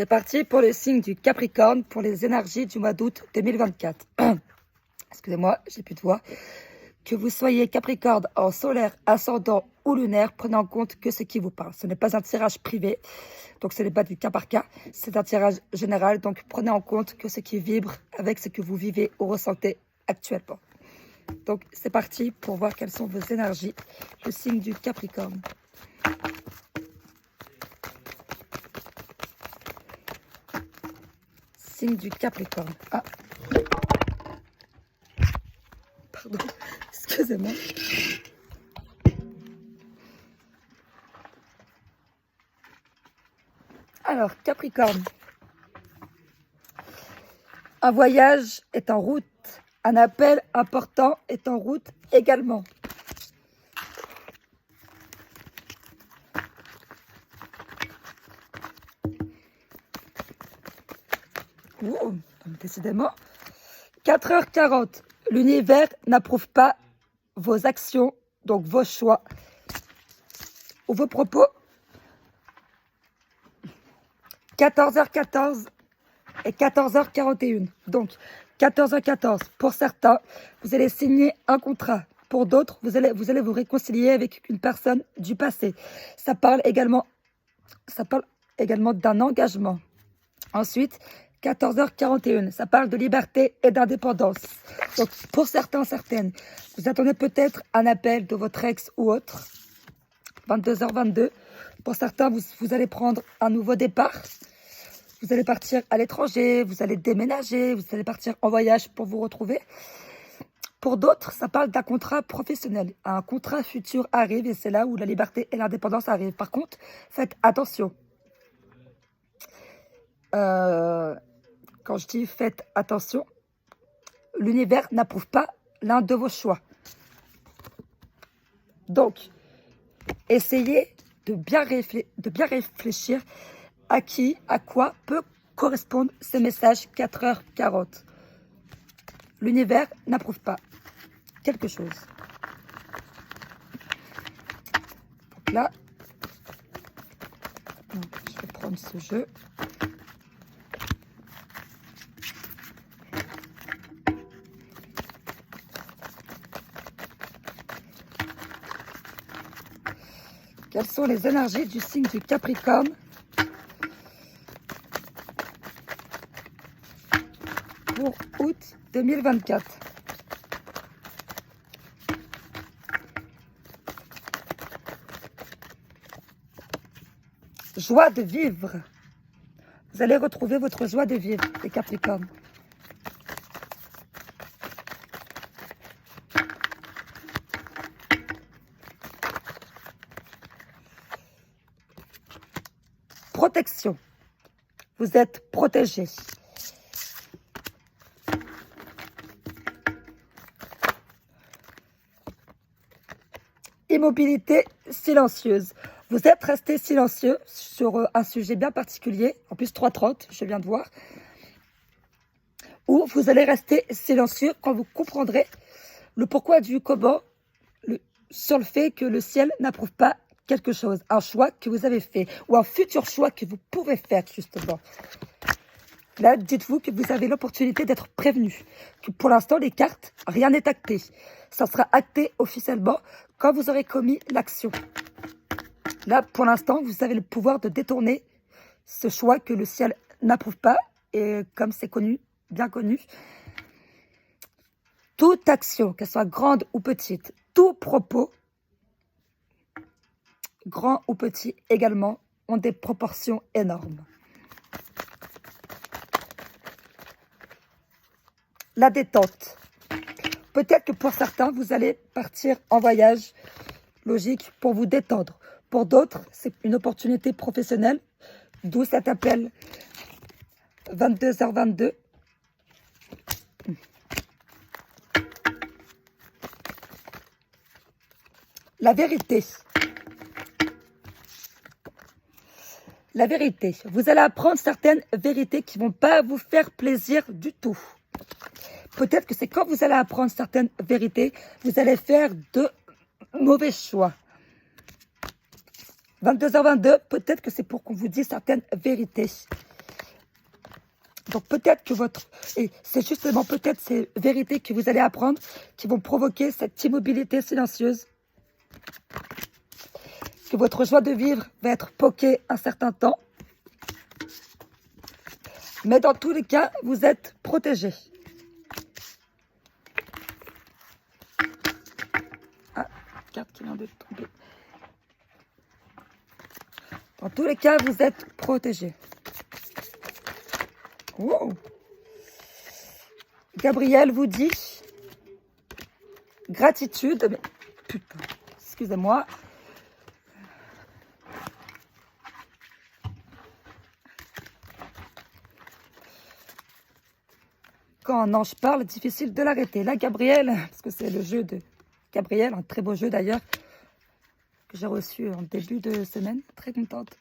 C'est parti pour le signe du Capricorne pour les énergies du mois d'août 2024. Excusez-moi, j'ai plus de voix. Que vous soyez Capricorne en solaire, ascendant ou lunaire, prenez en compte que ce qui vous parle. Ce n'est pas un tirage privé, donc ce n'est pas du cas par cas. C'est un tirage général, donc prenez en compte que ce qui vibre avec ce que vous vivez ou ressentez actuellement. Donc c'est parti pour voir quelles sont vos énergies. Le signe du Capricorne. Signe du Capricorne. Ah. Pardon, excusez-moi. Alors, Capricorne. Un voyage est en route. Un appel important est en route également. Oh, décidément. 4h40. L'univers n'approuve pas vos actions, donc vos choix ou vos propos. 14h14 et 14h41. Donc, 14h14, pour certains, vous allez signer un contrat. Pour d'autres, vous allez vous réconcilier avec une personne du passé. Ça parle également d'un engagement. Ensuite, 14h41, ça parle de liberté et d'indépendance. Donc, pour certains, certaines, vous attendez peut-être un appel de votre ex ou autre. 22h22, pour certains, vous allez prendre un nouveau départ. Vous allez partir à l'étranger, vous allez déménager, vous allez partir en voyage pour vous retrouver. Pour d'autres, ça parle d'un contrat professionnel. Un contrat futur arrive et c'est là où la liberté et l'indépendance arrivent. Par contre, faites attention. Quand je dis faites attention, l'univers n'approuve pas l'un de vos choix. Donc, essayez de bien réfléchir à qui, à quoi peut correspondre ce message 4h40. L'univers n'approuve pas quelque chose. Donc là, je vais prendre ce jeu. Quelles sont les énergies du signe du Capricorne pour août 2024? Joie de vivre. Vous allez retrouver votre joie de vivre, les Capricornes. Protection. Vous êtes protégé. Immobilité silencieuse. Vous êtes resté silencieux sur un sujet bien particulier, en plus 3h30, je viens de voir, où vous allez rester silencieux quand vous comprendrez le pourquoi du comment, sur le fait que le ciel n'approuve pas quelque chose, un choix que vous avez fait, ou un futur choix que vous pouvez faire, justement. Là, dites-vous que vous avez l'opportunité d'être prévenu, que pour l'instant, les cartes, rien n'est acté. Ça sera acté officiellement quand vous aurez commis l'action. Là, pour l'instant, vous avez le pouvoir de détourner ce choix que le ciel n'approuve pas. Et comme c'est connu, bien connu, toute action, qu'elle soit grande ou petite, tout propos, grand ou petit également, ont des proportions énormes. La détente. Peut-être que pour certains, vous allez partir en voyage, logique, pour vous détendre. Pour d'autres, c'est une opportunité professionnelle, d'où cet appel 22h22. La vérité. La vérité. Vous allez apprendre certaines vérités qui ne vont pas vous faire plaisir du tout. Peut-être que c'est quand vous allez apprendre certaines vérités, vous allez faire de mauvais choix. 22h22, peut-être que c'est pour qu'on vous dise certaines vérités. Donc peut-être que et c'est justement peut-être ces vérités que vous allez apprendre qui vont provoquer cette immobilité silencieuse, que votre joie de vivre va être poquée un certain temps. Mais dans tous les cas, vous êtes protégé. Ah, carte qui vient de tomber. Dans tous les cas, vous êtes protégé. Wow. Gabriel vous dit gratitude. Mais putain, excusez-moi. Quand un ange parle, difficile de l'arrêter. Là, Gabriel, parce que c'est le jeu de Gabriel, un très beau jeu d'ailleurs, que j'ai reçu en début de semaine. Très contente.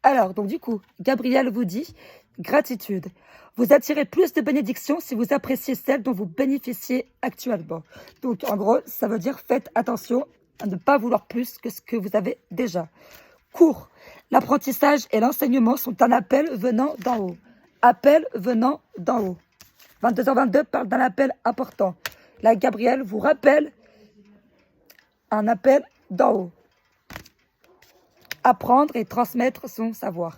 Alors, donc du coup, Gabriel vous dit gratitude. Vous attirez plus de bénédictions si vous appréciez celles dont vous bénéficiez actuellement. Donc, en gros, ça veut dire faites attention à ne pas vouloir plus que ce que vous avez déjà. Cours. L'apprentissage et l'enseignement sont un appel venant d'en haut. Appel venant d'en haut. 22h22 parle d'un appel important. Là, Gabriel vous rappelle un appel d'en haut. Apprendre et transmettre son savoir.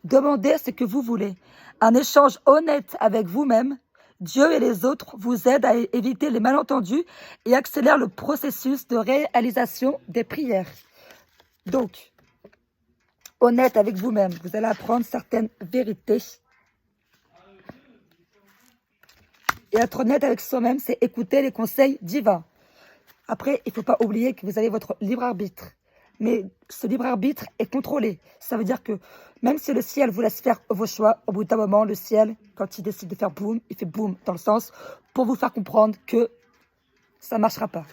Demandez ce que vous voulez. Un échange honnête avec vous-même, Dieu et les autres vous aident à éviter les malentendus et accélère le processus de réalisation des prières. Donc, honnête avec vous-même, vous allez apprendre certaines vérités. Et être honnête avec soi-même, c'est écouter les conseils divins. Après, il ne faut pas oublier que vous avez votre libre arbitre. Mais ce libre arbitre est contrôlé. Ça veut dire que même si le ciel vous laisse faire vos choix, au bout d'un moment, le ciel, quand il décide de faire boum, il fait boum dans le sens pour vous faire comprendre que ça ne marchera pas.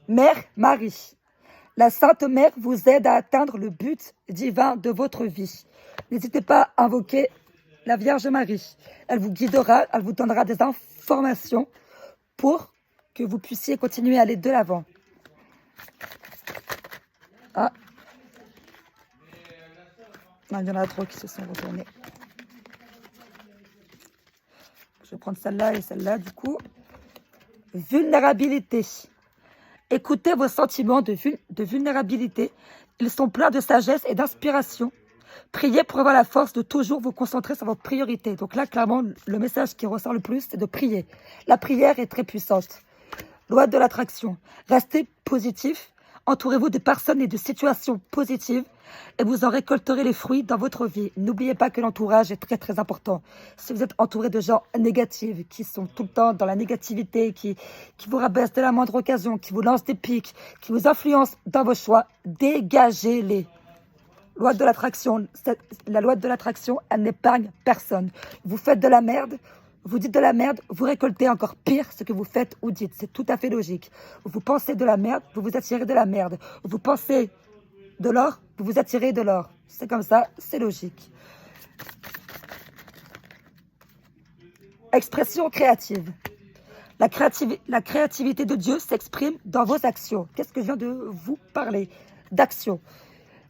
Mère Marie, la Sainte Mère vous aide à atteindre le but divin de votre vie. N'hésitez pas à invoquer la Vierge Marie. Elle vous guidera, elle vous donnera des informations pour que vous puissiez continuer à aller de l'avant. Ah, non, il y en a trop qui se sont retournés. Je vais prendre celle-là et celle-là du coup. Vulnérabilité. Écoutez vos sentiments de vulnérabilité. Ils sont pleins de sagesse et d'inspiration. Priez pour avoir la force de toujours vous concentrer sur vos priorités. Donc là, clairement, le message qui ressort le plus, c'est de prier. La prière est très puissante. Loi de l'attraction. Restez positif. Entourez-vous de personnes et de situations positives et vous en récolterez les fruits dans votre vie. N'oubliez pas que l'entourage est très très important. Si vous êtes entouré de gens négatifs, qui sont tout le temps dans la négativité, qui vous rabaissent dès la moindre occasion, qui vous lancent des pics, qui vous influencent dans vos choix, dégagez-les. Loi de l'attraction. La loi de l'attraction, elle n'épargne personne. Vous faites de la merde, vous dites de la merde, vous récoltez encore pire ce que vous faites ou dites. C'est tout à fait logique. Vous pensez de la merde, vous vous attirez de la merde. Vous pensez de l'or, vous vous attirez de l'or. C'est comme ça, c'est logique. Expression créative. La créativité de Dieu s'exprime dans vos actions. Qu'est-ce que je viens de vous parler? D'action.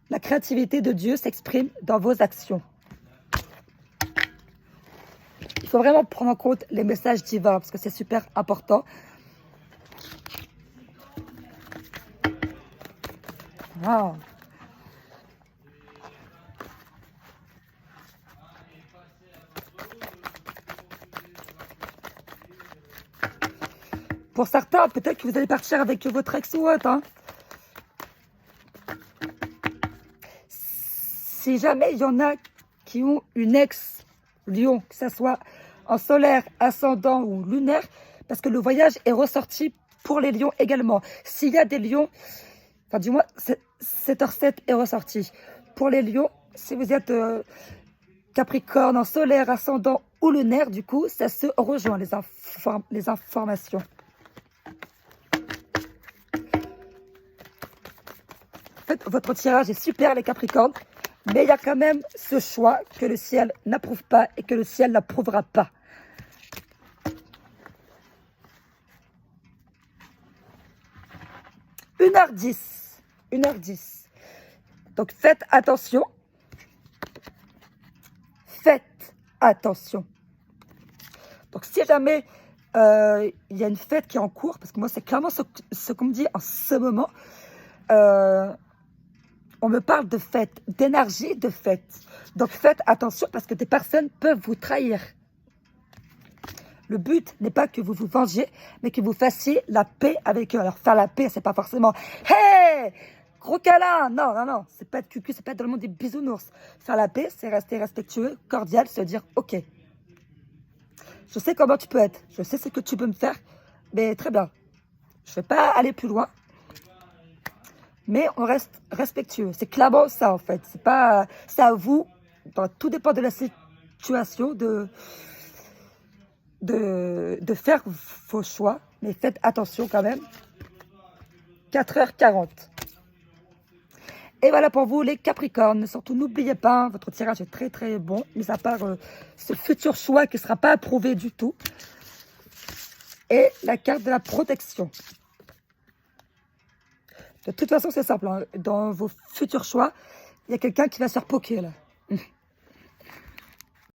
La créativité de Dieu s'exprime dans vos actions. Il faut vraiment prendre en compte les messages divins parce que c'est super important. Wow. Pour certains, peut-être que vous allez partir avec votre ex ou autre. Hein. Si jamais il y en a qui ont une ex-lion, que ce soit en solaire, ascendant ou lunaire, parce que le voyage est ressorti pour les lions également. S'il y a des lions, enfin du moins, 7h07 est ressorti. Pour les lions, si vous êtes Capricorne en solaire, ascendant ou lunaire, du coup, ça se rejoint, les informations. En fait, votre tirage est super, les Capricornes. Mais il y a quand même ce choix que le ciel n'approuve pas et que le ciel n'approuvera pas. 1h10. 1h10. Donc faites attention. Faites attention. Donc si jamais il y a une fête qui est en cours, parce que moi c'est clairement ce qu'on me dit en ce moment, on me parle de fête, d'énergie de fête. Donc faites attention parce que des personnes peuvent vous trahir. Le but n'est pas que vous vous vengiez, mais que vous fassiez la paix avec eux. Alors faire la paix, c'est pas forcément « Hey, gros câlin !» Non, non, non, c'est pas être cucu, c'est pas être dans le monde des bisounours. Faire la paix, c'est rester respectueux, cordial, se dire « Ok, je sais comment tu peux être, je sais ce que tu peux me faire, mais très bien. Je vais pas aller plus loin, mais on reste respectueux. » C'est clairement ça en fait. C'est pas, c'est à vous, tout dépend de la situation, de faire vos choix, mais faites attention quand même. 4h40. Et voilà pour vous les Capricornes. Surtout n'oubliez pas, votre tirage est très très bon, mis à part ce futur choix qui ne sera pas approuvé du tout. Et la carte de la protection. De toute façon c'est simple, hein. Dans vos futurs choix, il y a quelqu'un qui va se faire poker là.